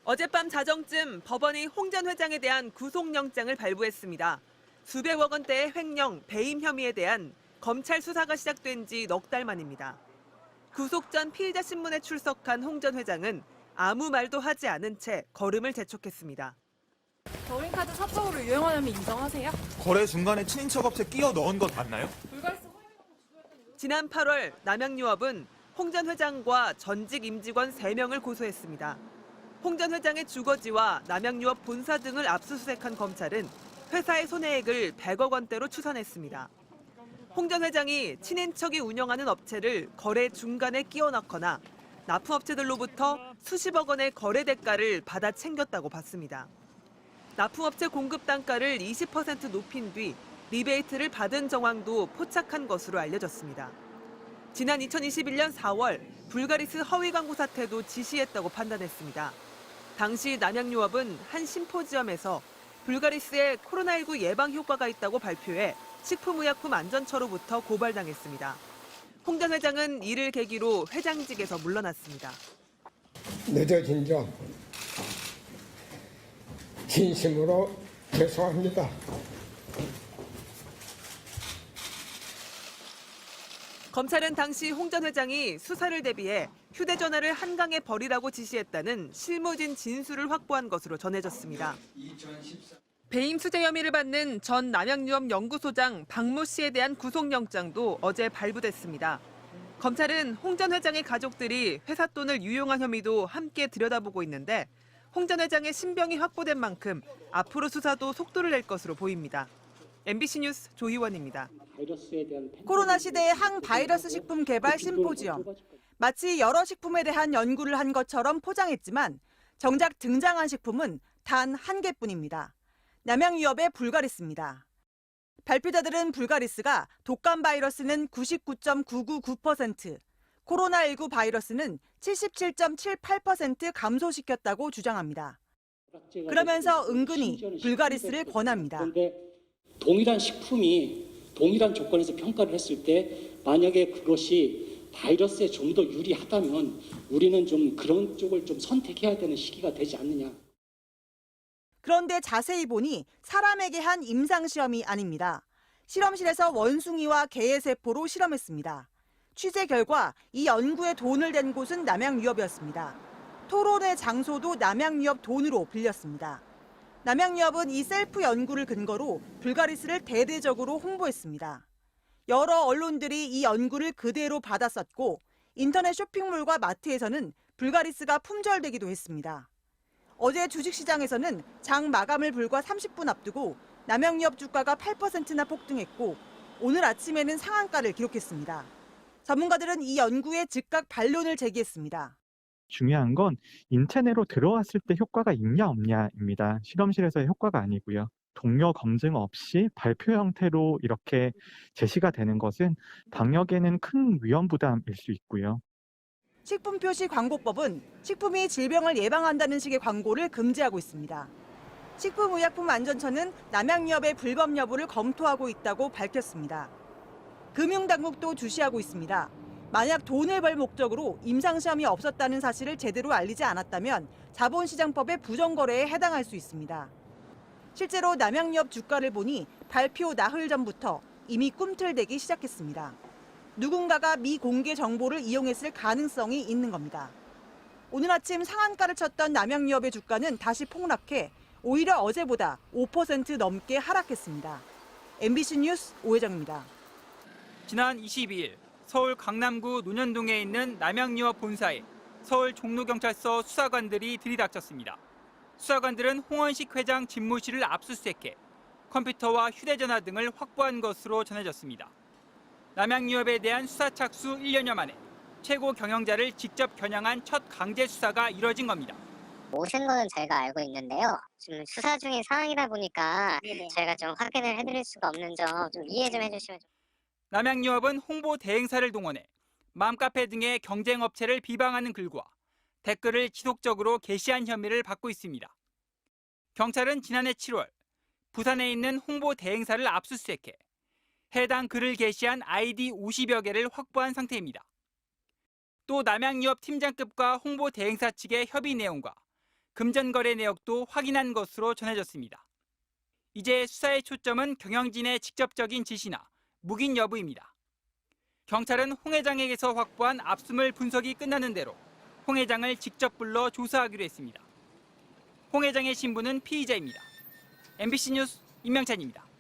어젯밤 자정쯤 법원이 홍 전 회장에 대한 구속영장을 발부했습니다. 수백억 원대의 횡령, 배임 혐의에 대한 검찰 수사가 시작된 지 넉 달 만입니다. 구속 전 피의자 신문에 출석한 홍 전 회장은 아무 말도 하지 않은 채 걸음을 재촉했습니다. 더링카드 사적으로 유용한 혐의 인정하세요? 거래 중간에 친인척 업체 끼워 넣은 것 맞나요? 지난 8월 남양유업은 홍 전 회장과 전직 임직원 3명을 고소했습니다. 홍 전 회장의 주거지와 남양유업 본사 등을 압수수색한 검찰은 회사의 손해액을 100억 원대로 추산했습니다. 홍 전 회장이 친인척이 운영하는 업체를 거래 중간에 끼워 넣거나 납품업체들로부터 수십억 원의 거래 대가를 받아 챙겼다고 봤습니다. 납품업체 공급 단가를 20% 높인 뒤 리베이트를 받은 정황도 포착한 것으로 알려졌습니다. 지난 2021년 4월 불가리스 허위 광고 사태도 지시했다고 판단했습니다. 당시 남양유업은 한 심포지엄에서 불가리스의 코로나19 예방 효과가 있다고 발표해 식품의약품안전처로부터 고발당했습니다. 홍 전 회장은 이를 계기로 회장직에서 물러났습니다. 늦어진 점 진심으로 죄송합니다. 검찰은 당시 홍 전 회장이 수사를 대비해 휴대전화를 한강에 버리라고 지시했다는 실무진 진술을 확보한 것으로 전해졌습니다. 배임 수재 혐의를 받는 전 남양유업 연구소장 박모 씨에 대한 구속영장도 어제 발부됐습니다. 검찰은 홍 전 회장의 가족들이 회사 돈을 유용한 혐의도 함께 들여다보고 있는데 홍 전 회장의 신병이 확보된 만큼 앞으로 수사도 속도를 낼 것으로 보입니다. MBC 뉴스 조희원입니다. 코로나 시대의 항바이러스 식품 개발 심포지엄. 마치 여러 식품에 대한 연구를 한 것처럼 포장했지만 정작 등장한 식품은 단 한 개뿐입니다. 남양유업의 불가리스입니다. 발표자들은 불가리스가 독감 바이러스는 99.999%, 코로나19 바이러스는 77.78% 감소시켰다고 주장합니다. 그러면서 은근히 불가리스를 권합니다. 그런데 동일한 식품이 동일한 조건에서 평가를 했을 때 만약에 그것이 바이러스에 좀 더 유리하다면 우리는 좀 그런 쪽을 좀 선택해야 되는 시기가 되지 않느냐. 그런데 자세히 보니 사람에게 한 임상시험이 아닙니다. 실험실에서 원숭이와 개의 세포로 실험했습니다. 취재 결과 이 연구에 돈을 댄 곳은 남양유업이었습니다. 토론회 장소도 남양유업 돈으로 빌렸습니다. 남양유업은 이 셀프 연구를 근거로 불가리스를 대대적으로 홍보했습니다. 여러 언론들이 이 연구를 그대로 받아 썼고 인터넷 쇼핑몰과 마트에서는 불가리스가 품절되기도 했습니다. 어제 주식시장에서는 장 마감을 불과 30분 앞두고 남양유업 주가가 8%나 폭등했고 오늘 아침에는 상한가를 기록했습니다. 전문가들은 이 연구에 즉각 반론을 제기했습니다. 중요한 건 인체내로 들어왔을 때 효과가 있냐 없냐입니다. 실험실에서의 효과가 아니고요. 동료 검증 없이 발표 형태로 이렇게 제시가 되는 것은 방역에는 큰 위험 부담일 수 있고요. 식품표시광고법은 식품이 질병을 예방한다는 식의 광고를 금지하고 있습니다. 식품의약품안전처는 남양유업의 불법 여부를 검토하고 있다고 밝혔습니다. 금융당국도 주시하고 있습니다. 만약 돈을 벌 목적으로 임상시험이 없었다는 사실을 제대로 알리지 않았다면 자본시장법의 부정거래에 해당할 수 있습니다. 실제로 남양유업 주가를 보니 발표 나흘 전부터 이미 꿈틀대기 시작했습니다. 누군가가 미공개 정보를 이용했을 가능성이 있는 겁니다. 오늘 아침 상한가를 쳤던 남양유업의 주가는 다시 폭락해 오히려 어제보다 5% 넘게 하락했습니다. MBC 뉴스 오혜정입니다. 지난 22일 서울 강남구 논현동에 있는 남양유업 본사에 서울 종로경찰서 수사관들이 들이닥쳤습니다. 수사관들은 홍원식 회장 집무실을 압수수색해 컴퓨터와 휴대전화 등을 확보한 것으로 전해졌습니다. 남양유업에 대한 수사 착수 1년여 만에 최고 경영자를 직접 겨냥한 첫 강제 수사가 이뤄진 겁니다. 오신 거는 저희가 알고 있는데요. 지금 수사 중인 상황이다 보니까 저희가 좀 확인을 해드릴 수가 없는 점 좀 이해 좀 해주시면. 남양유업은 홍보 대행사를 동원해 맘카페 등의 경쟁업체를 비방하는 글과 댓글을 지속적으로 게시한 혐의를 받고 있습니다. 경찰은 지난해 7월 부산에 있는 홍보 대행사를 압수수색해 해당 글을 게시한 아이디 50여 개를 확보한 상태입니다. 또 남양유업 팀장급과 홍보 대행사 측의 협의 내용과 금전 거래 내역도 확인한 것으로 전해졌습니다. 이제 수사의 초점은 경영진의 직접적인 지시나 묵인 여부입니다. 경찰은 홍 회장에게서 확보한 압수물 분석이 끝나는 대로 홍 회장을 직접 불러 조사하기로 했습니다. 홍 회장의 신부는 피의자입니다. MBC 뉴스 임명찬입니다.